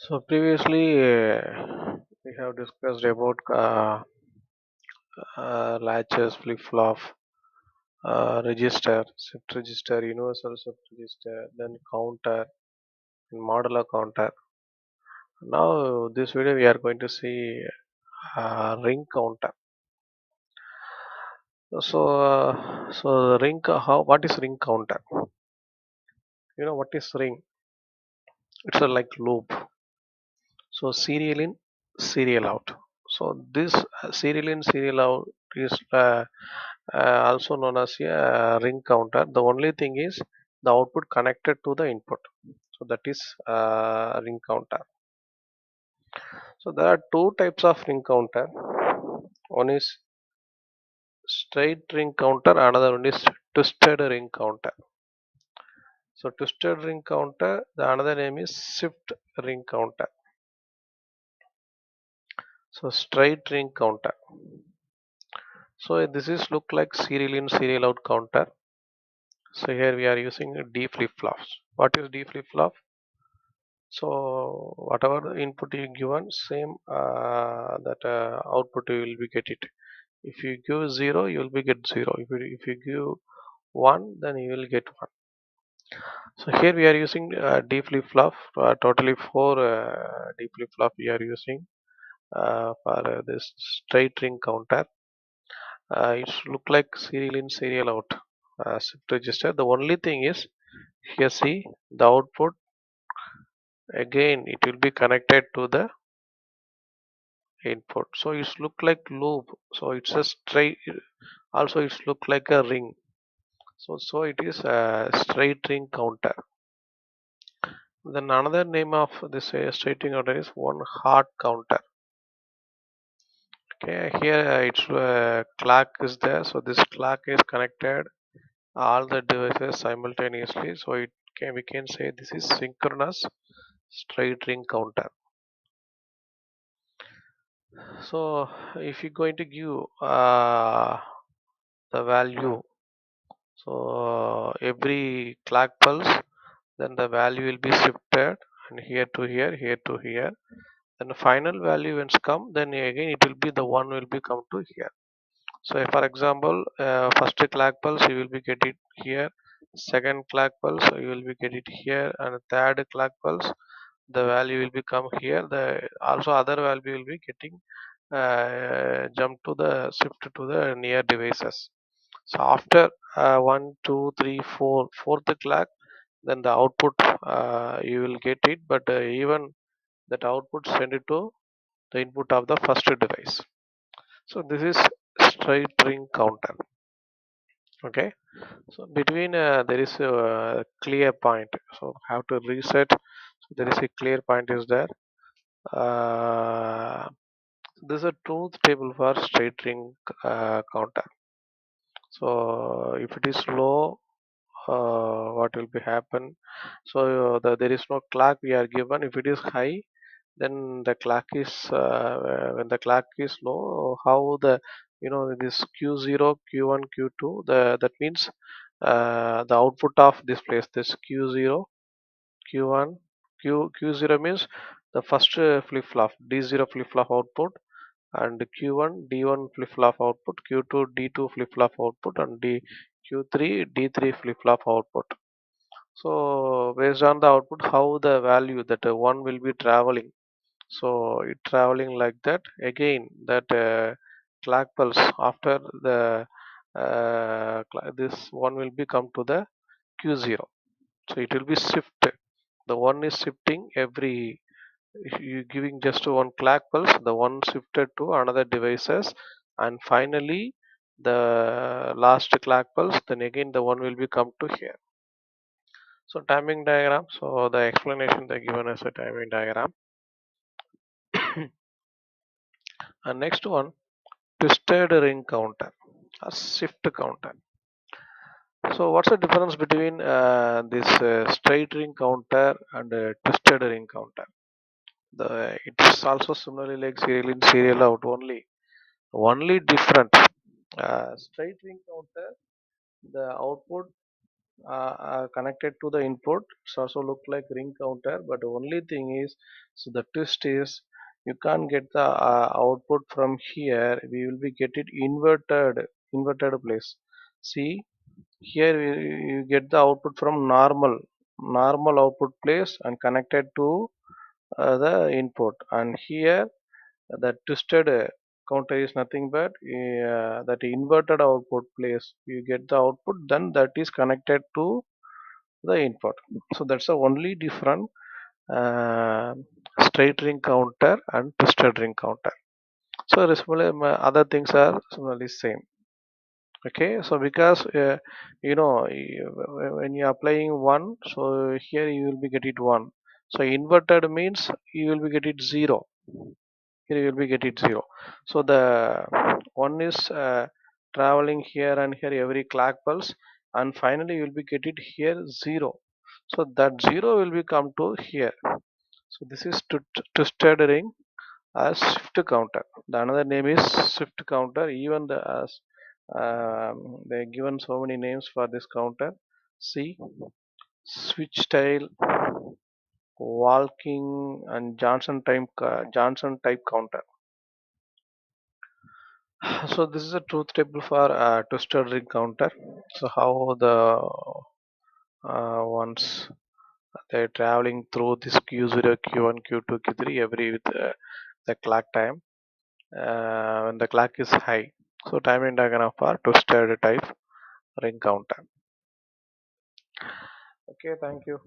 So previously we have discussed about latches, flip-flop, register, shift register, universal shift register, then counter, and modular counter. Now this video we are going to see ring counter. So the ring how what is ring counter? You know what is ring? It's a like loop. So serial in, serial out. So this serial in, serial out is also known as a ring counter. The only thing is the output connected to the input. So that is ring counter. So there are two types of ring counter. One is straight ring counter, another one is twisted ring counter. So twisted ring counter, the another name is shift ring counter. So straight ring counter. So this is look like serial in serial out counter. So here we are using D flip flops. What is D flip flop? So whatever the input you given, same that output you will be get it. If you give zero, you will be get zero. If you give one, then you will get one. So here we are using D flip flop. Totally four D flip flop we are using for this straight ring counter. It look like serial in serial out shift register. The only thing is here see the output again it will be connected to the input. So it's look like loop. So it's a straight. Also it's look like a ring. So it is a straight ring counter. Then another name of this straight ring counter is one hard counter. Okay, here it's clock is there. So this clock is connected all the devices simultaneously. So we can say this is synchronous straight ring counter. So if you're going to give the value, so every clock pulse, then the value will be shifted and here to here, here to here. Then the final value when it's come, then again it will be the one will be come to here. So for example, first clock pulse you will be get it here, second clock pulse you will be get it here, and third clock pulse the value will become here. The also other value will be getting jump to the shift to the near devices. So after one, two, three, four, fourth clock, then the output you will get it, but even that output send it to the input of the first device. So this is straight ring counter. Okay. So between there is a clear point. So have to reset. So there is a clear point is there. Uh, this is a truth table for straight ring counter. So if it is low, what will be happen? So there is no clock we are given. If it is high, then the clock is when the clock is low. How the this Q0, Q1, Q2. That means the output of this place. This Q0, Q1, Q0 means the first flip flop D0 flip flop output and Q1 D1 flip flop output, Q2 D2 flip flop output, and Q3 D3 flip flop output. So based on the output, how the value that one will be traveling. So it traveling like that. Again, that clock pulse after the this one will be come to the Q0. So it will be shifted. The one is shifting every if you giving just one clock pulse, the one shifted to another devices, and finally the last clock pulse, then again the one will be come to here. So timing diagram. So the explanation they given as a timing diagram. And next one, twisted ring counter or shift counter. So what's the difference between this straight ring counter and twisted ring counter? The it's also similarly like serial in serial out only different straight ring counter the output connected to the input. It's also look like ring counter, but the only thing is, so the twist is you can't get the output from here. We will be get it inverted place. See here you get the output from normal output place and connected to the input, and here the twisted counter is nothing but that inverted output place. You get the output, then that is connected to the input. So that's the only different uh, straight ring counter and twisted ring counter. So similarly, other things are similarly same. Okay, so because when you're applying one, so here you will be get it one. So inverted means you will be get it zero. Here you will be get it zero. So the one is traveling here and here every clock pulse, and finally you will be get it here zero. So that zero will be come to here. So this is twisted ring as shift counter. The another name is shift counter. Even the as they given so many names for this counter. See, switch style, walking, and Johnson type counter. So this is a truth table for twisted ring counter. So how the ones they're traveling through this Q0, Q1, Q2, Q3 every with the clock time when the clock is high. So timing diagram for twisted type ring counter. Okay, thank you.